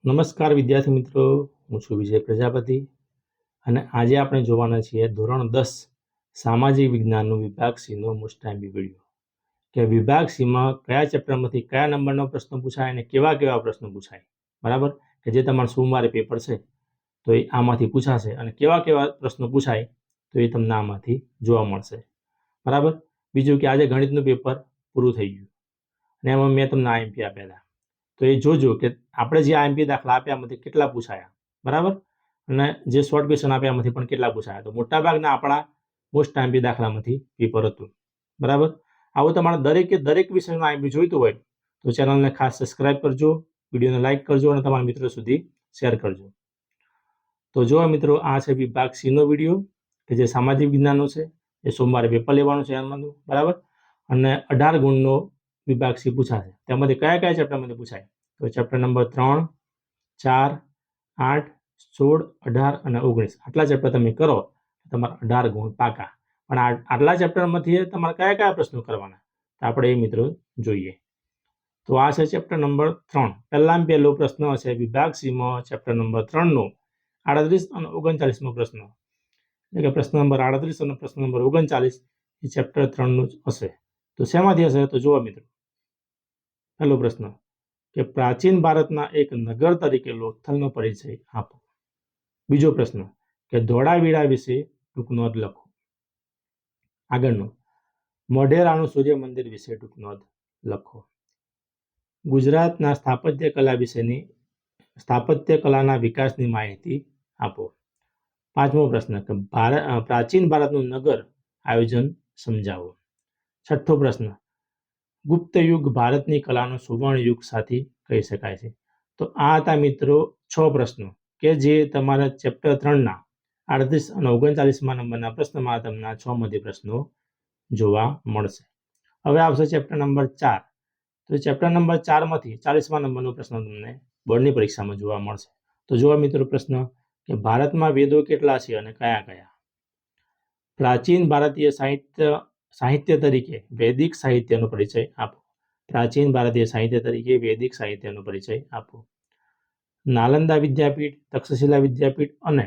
નમસ્કાર વિદ્યાર્થી મિત્રો, હું છું વિજય પ્રજાપતિ અને આજે આપણે જોવાના છીએ ધોરણ 10 સામાજિક વિજ્ઞાનનું વિભાગ સીનો મોસ્ટ ટાઈમ વિડીયો કે વિભાગ સીમાં કયા ચેપ્ટરમાંથી કયા નંબરનો પ્રશ્ન પૂછાય અને કેવા કેવા પ્રશ્નો પૂછાય, બરાબર? કે જે તમારું સોમવારે પેપર છે તો એ આમાંથી પૂછાશે અને કેવા કેવા પ્રશ્નો પૂછાય તો એ તમને આમાંથી જોવા મળશે, બરાબર? બીજું કે આજે ગણિતનું પેપર પૂરું થઈ ગયું અને એમાં મેં તમને આઈએમપી આપેલા, તો એ જોજો કે આપણે જે આઈએમપી દાખલા આપ્યામાંથી કેટલા પૂછાયા, બરાબર? અને જે શોર્ટ ક્વેશ્ચન આપ્યા એમાંથી પણ કેટલા પૂછાયા. તો મોટાભાગના આપણા મોસ્ટ આઈએમપી દાખલામાંથી પેપર હતું, બરાબર? આવું તમારે દરેક વિષયનું આઈએમપી જોઈતું હોય તો ચેનલને ખાસ સબસ્ક્રાઇબ કરજો, વિડીયોને લાઇક કરજો અને તમારા મિત્રો સુધી શેર કરજો. તો જો મિત્રો, આ છે વિભાગ સીનો વિડીયો કે જે સામાજિક વિજ્ઞાનનો છે. એ સોમવારે પેપર લેવાનું છે એમાંનું, બરાબર? અને 18 ગુણનો વિભાગ સી પૂછાશે. તેમાંથી કયા કયા ચેપ્ટરમાંથી પૂછાય? તો ચેપ્ટર નંબર 3, 4, 8, 16, 18 અને 19 આટલા ચેપ્ટર તમે કરો તમારા 18 ગુણ પાકા. પણ આટલા ચેપ્ટરમાંથી તમારે કયા કયા પ્રશ્નો કરવાના તો આપણે એ મિત્રો જોઈએ. તો આ છે ચેપ્ટર નંબર 3. પહેલો પ્રશ્ન છે વિભાગ સીમાં ચેપ્ટર નંબર 3 નો 38 અને 39મો પ્રશ્ન, એટલે કે પ્રશ્ન નંબર 38 અને પ્રશ્ન નંબર 39 એ ચેપ્ટર 3 નું હશે. તો શેમાંથી હશે? તો જુઓ મિત્રો, પહેલો પ્રશ્ન કે પ્રાચીન ભારતના એક નગર તરીકે લોથલનો પરિચય આપો. બીજો પ્રશ્ન કે ધોળાવીરા વિશે ટૂંક નોંધ લખો. આગળનો, મોઢેરાનું સૂર્ય મંદિર વિશે ટૂંક નોંધ લખો. ગુજરાતના સ્થાપત્ય કલાના વિકાસની માહિતી આપો. પાંચમો પ્રશ્ન કે પ્રાચીન ભારતનું નગર આયોજન સમજાવો. છઠ્ઠો પ્રશ્ન, ગુપ્ત યુગ ભારતની કલાનો સુવર્ણ યુગ સાથે કહી શકાય છે. તો આ હતા મિત્રો 6 પ્રશ્નો કે જે તમારા ચેપ્ટર 3ના 38 અને 39મા નંબરના પ્રશ્નમાં તમને 6 માંથી પ્રશ્નો જોવા મળશે. હવે આવશે ચેપ્ટર નંબર 4. તો ચેપ્ટર નંબર 4 માંથી 40મા નંબરનો પ્રશ્ન તમને બોર્ડની પરીક્ષામાં જોવા મળશે. તો જોવા મિત્રો પ્રશ્ન કે ભારતમાં વેદો કેટલા છે અને કયા કયા? પ્રાચીન ભારતીય સાહિત્ય તરીકે વૈદિક સાહિત્યનો પરિચય આપો. પ્રાચીન ભારતીય સાહિત્ય તરીકે વૈદિક સાહિત્યનો પરિચય આપો. નાલંદા વિદ્યાપીઠ, તક્ષશિલા વિદ્યાપીઠ અને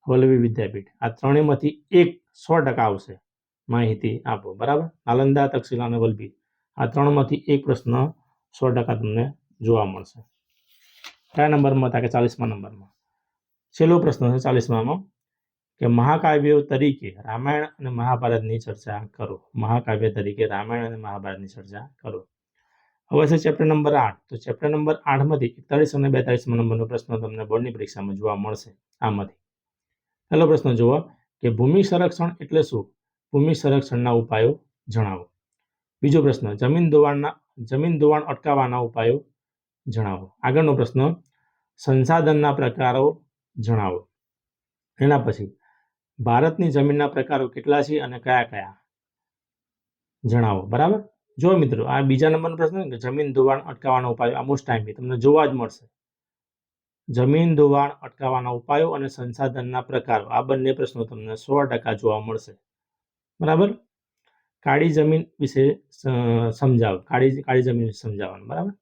વલ્લભી વિદ્યાપીઠ આ ત્રણેયમાંથી એક 100% આવશે. માહિતી આપો, બરાબર? નાલંદા, તક્ષશિલા અને વલ્લભી આ ત્રણમાંથી એક પ્રશ્ન 100% તમને જોવા મળશે. કયા નંબરમાં હતા? કે 40મા નંબરમાં. છેલ્લો પ્રશ્ન છે 40મામાં કે મહાકાવ્યો તરીકે રામાયણ અને મહાભારતની ચર્ચા કરો. મહાકાવ્ય તરીકે રામાયણ અને મહાભારતની ચર્ચા કરો. હવે છે ચેપ્ટર નંબર 8. તો ચેપ્ટર નંબર 8 માંથી 41 અને 42મા નંબરનો પ્રશ્ન તમને બોર્ડની પરીક્ષામાં જોવા મળશે. આમાંથી પહેલો પ્રશ્ન જુઓ કે ભૂમિ સંરક્ષણ એટલે શું? ભૂમિ સંરક્ષણના ઉપાયો જણાવો. બીજો પ્રશ્ન, જમીન ધોવાણ અટકાવવાના ઉપાયો જણાવો. આગળનો પ્રશ્ન, સંસાધનના પ્રકારો જણાવો. એના પછી ભારતની જમીનના પ્રકારો કેટલા છે અને કયા કયા જણાવો, બરાબર? જો મિત્રો, આ બીજા નંબરનો પ્રશ્ન કે જમીન ધોવાણ અટકાવવાના ઉપાયો આ મોસ્ટ ટાઈમ તમને જોવા જ મળશે. જમીન ધોવાણ અટકાવવાના ઉપાયો અને સંસાધનના પ્રકારો આ બંને પ્રશ્નો તમને 100% જોવા મળશે, બરાબર? કાળી જમીન વિશે સમજાવો. કાળી જમીન વિશે સમજાવવાનું, બરાબર?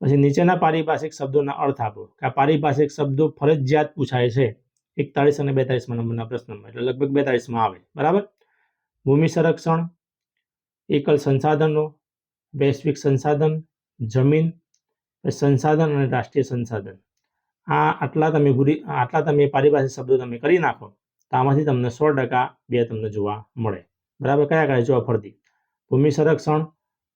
પછી નીચેના પારિભાષિક શબ્દોના અર્થ આપો. કે આ પારિભાષિક શબ્દો ફરજિયાત પૂછાય છે 41 અને 42મા નંબરના પ્રશ્નમાં, એટલે લગભગ 42માં આવે, બરાબર? ભૂમિ સંરક્ષણ, એકલ સંસાધનો, વૈશ્વિક સંસાધન, જમીન, સંસાધન અને રાષ્ટ્રીય સંસાધન આટલા તમે પારિભાષિક શબ્દો તમે કરી નાખો તો આમાંથી તમને 100% બે તમને જોવા મળે, બરાબર? કયા કયા જોવા ફરતી? ભૂમિ સંરક્ષણ,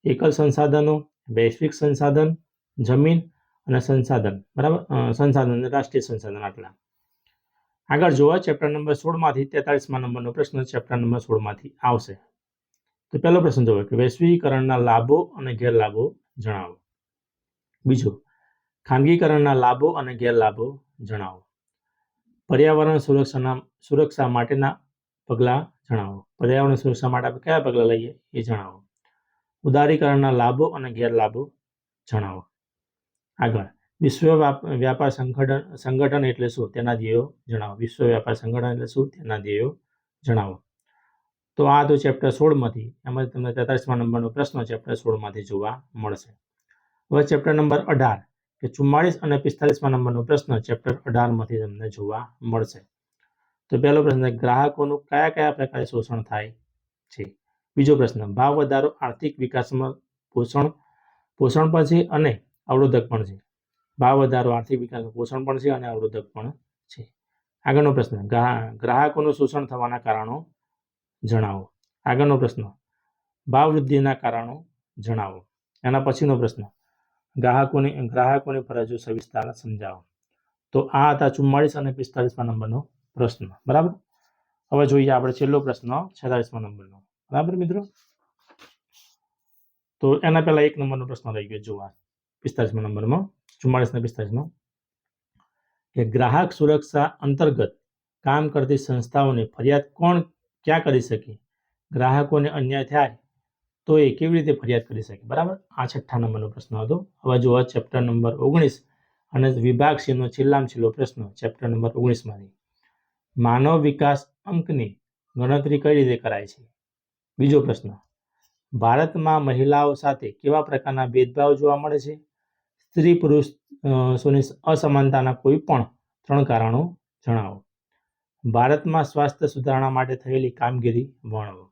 એકલ સંસાધનો, વૈશ્વિક સંસાધન, જમીન અને સંસાધન, બરાબર? સંસાધન અને રાષ્ટ્રીય સંસાધન આટલા. આગળ જોવા ચેપ્ટર નંબર 16 માંથી 43મા નંબરનો પ્રશ્ન ચેપ્ટર નંબર 16 માંથી આવશે. તો પહેલો પ્રશ્ન જોવો કે વૈશ્વિકરણના લાભો અને ગેરલાભો જણાવો. બીજો, ખાનગીકરણના લાભો અને ગેરલાભો જણાવો. પર્યાવરણ સુરક્ષા માટેના પગલાં જણાવો. પર્યાવરણ સુરક્ષા માટે આપણે કયા પગલાં લઈએ એ જણાવો. ઉદારીકરણના લાભો અને ગેરલાભો જણાવો. આગળ, વિશ્વ વ્યાપાર સંગઠન એટલે શું તેના ધ્યેયો જણાવો. વિશ્વ વ્યાપાર સંગઠન એટલે શું તેના ધ્યેયો જણાવો. તો આ તો ચેપ્ટર 16 માંથી, એમાં તમને 43મા નંબરનો પ્રશ્ન ચેપ્ટર 16 માંથી જોવા મળશે. હવે ચેપ્ટર નંબર 18 કે 44 અને 45માં નંબરનો પ્રશ્ન ચેપ્ટર 18માંથી તમને જોવા મળશે. તો પહેલો પ્રશ્ન, ગ્રાહકોનું કયા કયા પ્રકારે શોષણ થાય છે? બીજો પ્રશ્ન, ભાવ વધારો આર્થિક વિકાસમાં પોષણ પણ છે અને અવરોધક પણ છે. ભાવ વધારો આર્થિક વિકાસમાં પોષણ પણ છે અને અવરોધક પણ છે. આગળનો પ્રશ્ન, ગ્રાહકોનું શોષણ થવાના કારણો જણાવો. આગળનો પ્રશ્ન, ભાવ વૃદ્ધિના કારણો જણાવો. એના પછીનો પ્રશ્ન, ગ્રાહકોની ફરજો સવિસ્તાર સમજાવો. તો આ હતા 44 અને 45માં નંબરનો પ્રશ્ન. બરાબર. હવે જોઈએ આપણે છેલ્લો પ્રશ્ન 46માં નંબરનો. બરાબર મિત્રો. તો એના પહેલા 1 નંબરનો પ્રશ્ન રહી ગયો જોવા 45માં નંબરમાં 44 ને 45માં, કે ગ્રાહક સુરક્ષા અંતર્ગત કામ કરતી સંસ્થાઓને ફરિયાદ કોણ ક્યાં કરી શકે? ગ્રાહકોને અન્યાય થાય તો એ કેવી રીતે ફરિયાદ કરી શકે? બરાબર. આ 6 નંબરનો પ્રશ્ન હતો. હવે જુઓ ચેપ્ટર નંબર 19 અને વિભાગ C નો છેલ્લામાં છેલ્લો પ્રશ્ન ચેપ્ટર નંબર 19માંથી, માનવ વિકાસ અંકની ગણતરી કઈ રીતે કરાય છે? બીજો પ્રશ્ન, ભારતમાં મહિલાઓ સાથે કેવા પ્રકારના ભેદભાવ જોવા મળે છે? સ્ત્રી પુરુષોની અસમાનતાના કોઈ પણ 3 કારણો જણાવો. ભારતમાં સ્વાસ્થ્ય સુધારણા માટે થયેલી કામગીરી વર્ણવો.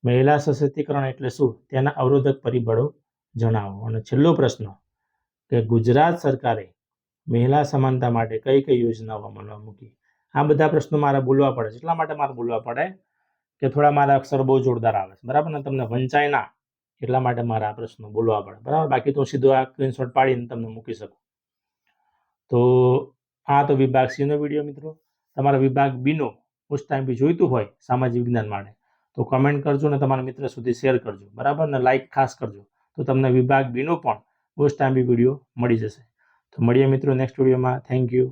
મહિલા સશક્તિકરણ એટલે શું? તેના અવરોધક પરિબળો જણાવો. અને છેલ્લો પ્રશ્ન, કે ગુજરાત સરકારે મહિલા સમાનતા માટે કઈ કઈ યોજનાઓ અમલમાં મૂકી? આ બધા પ્રશ્નો મારે બોલવા પડે છે. એટલા માટે મારે બોલવા પડે કે થોડા મારા અક્ષર બહુ જોરદાર આવે છે. બરાબર ને, તમને વંચાય ના એટલા માટે મારા આ પ્રશ્નો બોલવા પડે. બરાબર. બાકી તો સીધો આ સ્ક્રીનશોટ પાડીને તમને મૂકી શકું. તો આ તો વિભાગ C નો વિડીયો મિત્રો. તમારા વિભાગ B નો મોસ્ટ ટાઈમ બી જોઈતું હોય સામાજિક વિજ્ઞાન માટે તો કમેન્ટ કરજો અને તમારા મિત્ર સુધી શેર કરજો. બરાબર ને, લાઈક ખાસ કરજો. તો તમને વિભાગ B નો પણ મોસ્ટ ટાઈમ બી વિડીયો મળી જશે. તો મળીએ મિત્રો નેક્સ્ટ વિડીયોમાં. Thank you.